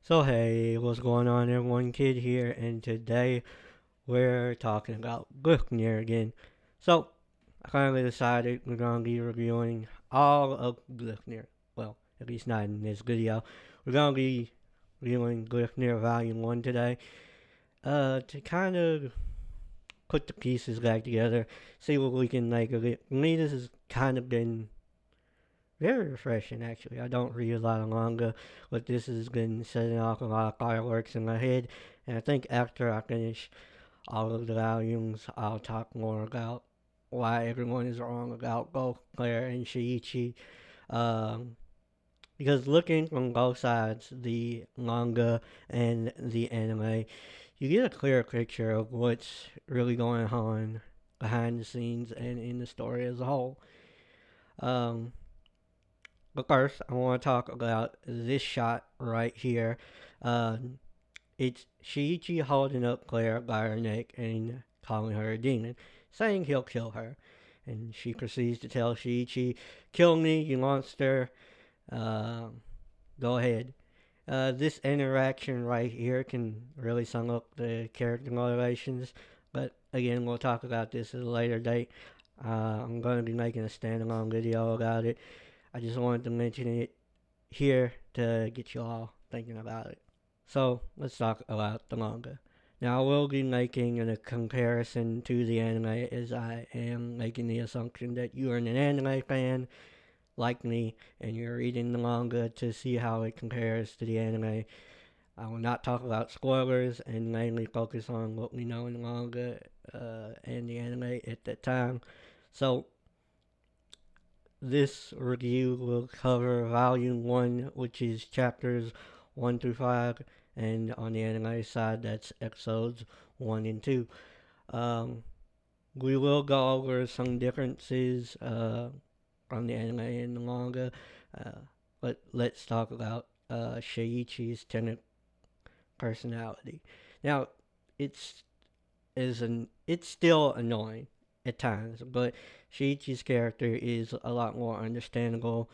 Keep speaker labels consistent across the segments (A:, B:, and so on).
A: So hey, what's going on everyone? Kid here, and today we're talking about Gleipnir again. So, I finally decided we're going to be reviewing all of Gleipnir. Well, at least not in this video. We're going to be reviewing Gleipnir Volume 1 today, to kind of put the pieces back together, see what we can make of it. For me, this has kind of been very refreshing, actually. I don't read a lot of manga, but this has been setting off a lot of fireworks in my head. And I think after I finish all of the volumes, I'll talk more about why everyone is wrong about both Claire and Shiichi. Um, because looking from both sides, the manga and the anime, you get a clear picture of what's really going on behind the scenes and in the story as a whole. Um, But first, I want to talk about this shot right here. Um, it's Shiichi holding up Claire by her neck and calling her a demon, saying he'll kill her. And she proceeds to tell Shiichi, "Kill me, you monster. Uh, Go ahead." This interaction right here can really sum up the character motivations. But again, we'll talk about this at a later date. I'm going to be making a standalone video about it. I just wanted to mention it here to get you all thinking about it. So let's talk about the manga. Now I will be making a comparison to the anime as I am making the assumption that you are an anime fan like me and you're reading the manga to see how it compares to the anime. I will not talk about spoilers and mainly focus on what we know in the manga and the anime at that time. So this review will cover Volume 1, which is chapters 1 through 5, and on the anime side, that's episodes 1 and 2. Um, we will go over some differences from the anime and the manga, uh, but let's talk about Sheiichi's tenant personality. Now, it's it's still annoying at times, but Sheiichi's character is a lot more understandable.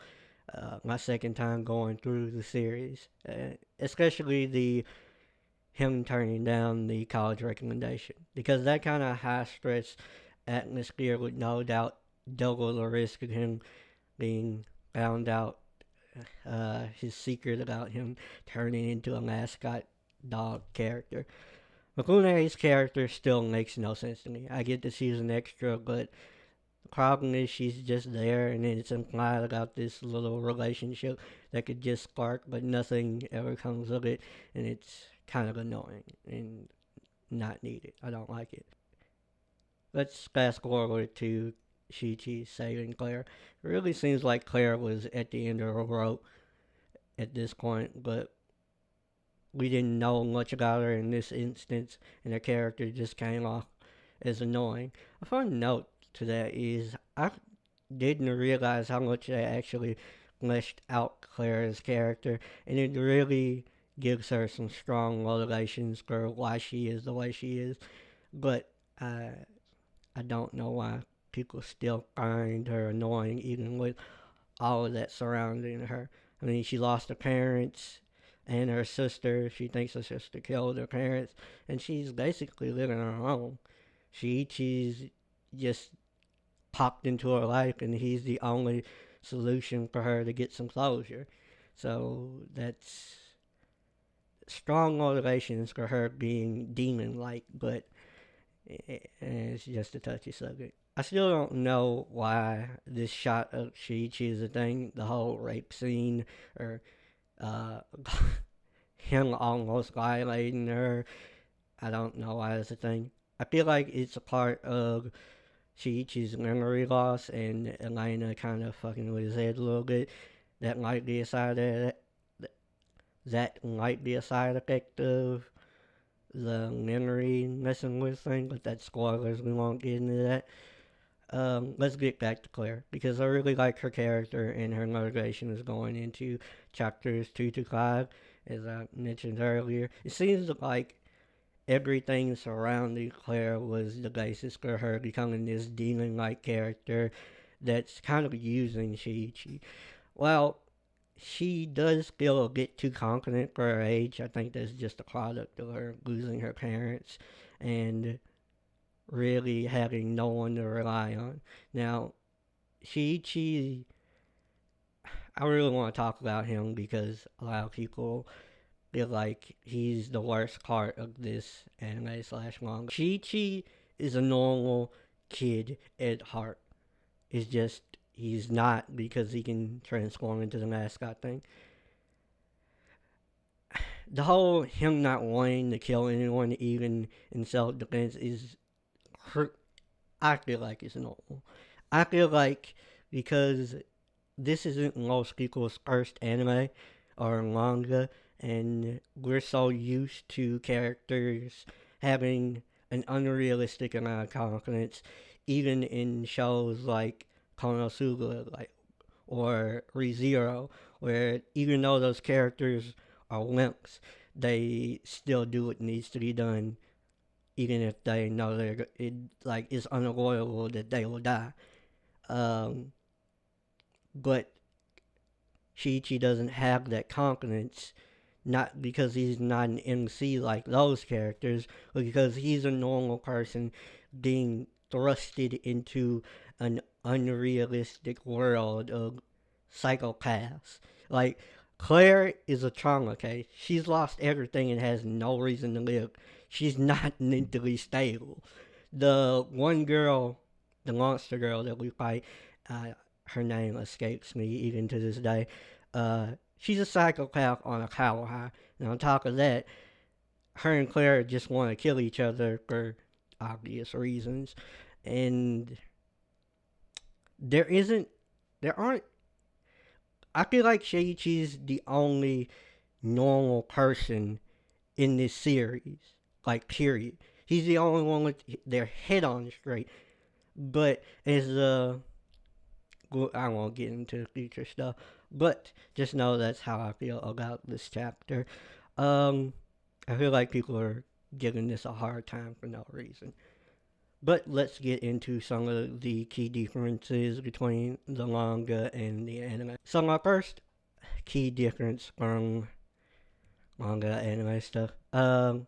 A: My second time going through the series, especially the him turning down the college recommendation, because that kind of high stress atmosphere would no doubt double the risk of him being found out, his secret about him turning into a mascot dog character. Makune's character still makes no sense to me. I get that she's an extra, but the problem is she's just there, and it's implied about this little relationship that could just spark, but nothing ever comes of it, and it's kind of annoying and not needed. I don't like it. Let's fast forward to Shichi saving Claire. It really seems like Claire was at the end of her rope at this point, but we didn't know much about her in this instance, and her character just came off as annoying. A fun note to that is I didn't realize how much they actually fleshed out Clara's character, and it really gives her some strong motivations for why she is the way she is. But I don't know why people still find her annoying, even with all of that surrounding her. I mean, she lost her parents and her sister. She thinks her sister killed her parents, and she's basically living on her own. She's just popped into her life, and he's the only solution for her to get some closure. So that's strong motivations for her being demon like, but it's just a touchy subject. I still don't know why this shot of Shiichi is a thing. The whole rape scene, or uh, him almost violating her. I don't know why it's a thing. I feel like it's a part of Shiichi's memory loss and Elena kind of fucking with his head a little bit. That might be a side of that might be a side effect of the memory messing with thing, but that's spoilers. We won't get into that. Let's get back to Claire because I really like her character and her motivation is going into chapters 2 to 5, as I mentioned earlier. It seems like everything surrounding Claire was the basis for her becoming this demon like character that's kind of using Shiichi. Well, she does feel a bit too confident for her age. I think that's just a product of her losing her parents and really having no one to rely on. Now, Shiichi, I really want to talk about him because a lot of people feel like he's the worst part of this anime slash manga. Shiichi is a normal kid at heart. It's just he's not because he can transform into the mascot thing. The whole him not wanting to kill anyone, even in self defense, is hurt. I feel like it's normal. I feel like because this isn't most people's first anime or manga, and we're so used to characters having an unrealistic amount of confidence, even in shows like Konosuba, like or ReZero, where even though those characters are wimps, they still do what needs to be done, even if they know it's unavoidable that they will die. Um, but Shiichi doesn't have that confidence, not because he's not an MC like those characters, but because he's a normal person being thrusted into an unrealistic world of psychopaths. Like, Claire is a trauma case. She's lost everything and has no reason to live. She's not mentally stable. The one girl, the monster girl that we fight, uh, her name escapes me even to this day. She's a psychopath on a power high. And on top of that, her and Claire just want to kill each other for obvious reasons. And there isn't, there aren't, I feel like Sheiichi's the only normal person in this series. Like, period. He's the only one with their head on straight. But as well, I won't get into future stuff, but just know that's how I feel about this chapter. Um, I feel like people are giving this a hard time for no reason. But let's get into some of the key differences between the manga and the anime. So my first key difference from manga anime stuff. The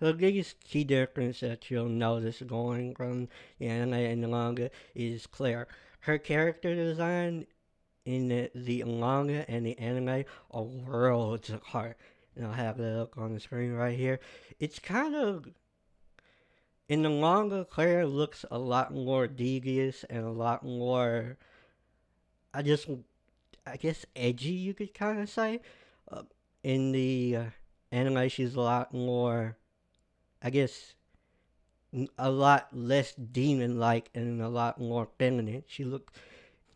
A: biggest key difference that you'll notice going from the anime and the manga is Claire. Her character design in the manga and the anime are worlds apart. And I'll have that up on the screen right here. It's kind of in the manga, Claire looks a lot more devious and a lot more, I just, I guess, edgy. You could kind of say. Uh, in the anime, she's a lot more, I guess, a lot less demon-like and a lot more feminine. She looks.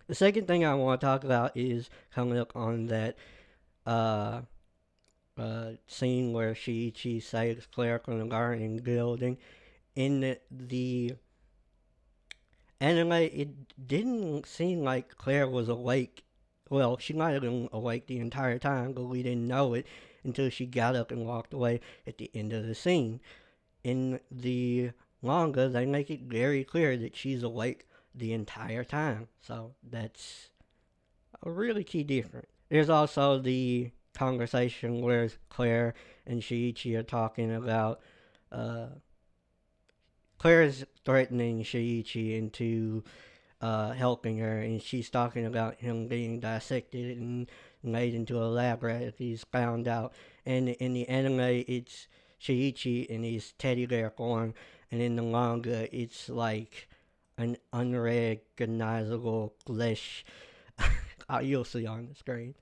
A: The second thing I want to talk about is coming up on that uh, scene where she saves Claire from the garden building. In the anime, it didn't seem like Claire was awake. Well, she might have been awake the entire time, but we didn't know it until she got up and walked away at the end of the scene. In the manga, they make it very clear that she's awake the entire time. So that's a really key difference. There's also the conversation where Claire and Shiichi are talking about uh, Claire's threatening Shiichi into helping her, and she's talking about him being dissected and made into a lab rat if he's found out. And in the anime, it's Shiichi in his teddy bear form, and in the manga, it's like an unrecognizable flesh. You'll see on the screen.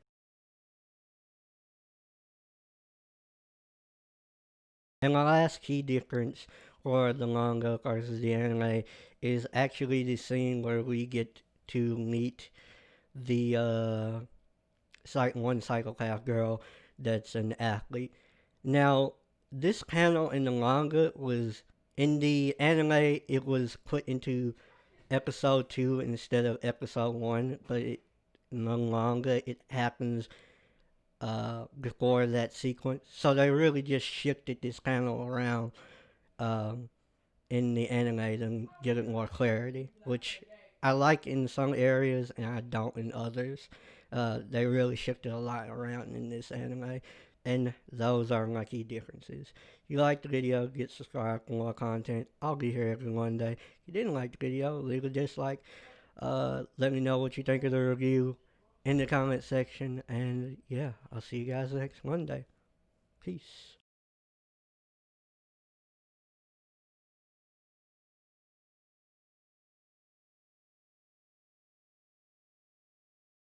A: And the last key difference for the manga versus the anime is actually the scene where we get to meet the one psychopath girl that's an athlete. Now, this panel in the manga was in the anime. It was put into episode 2 instead of episode 1, but in the manga it happens before that sequence. So they really just shifted this panel around um, in the anime to give it more clarity, which I like in some areas and I don't in others. They really shifted a lot around in this anime, and those are my key differences. If you like the video, get subscribed for more content. I'll be here every Monday. If you didn't like the video, leave a dislike. Let me know what you think of the review in the comment section, and yeah, I'll see you guys next Monday. Peace.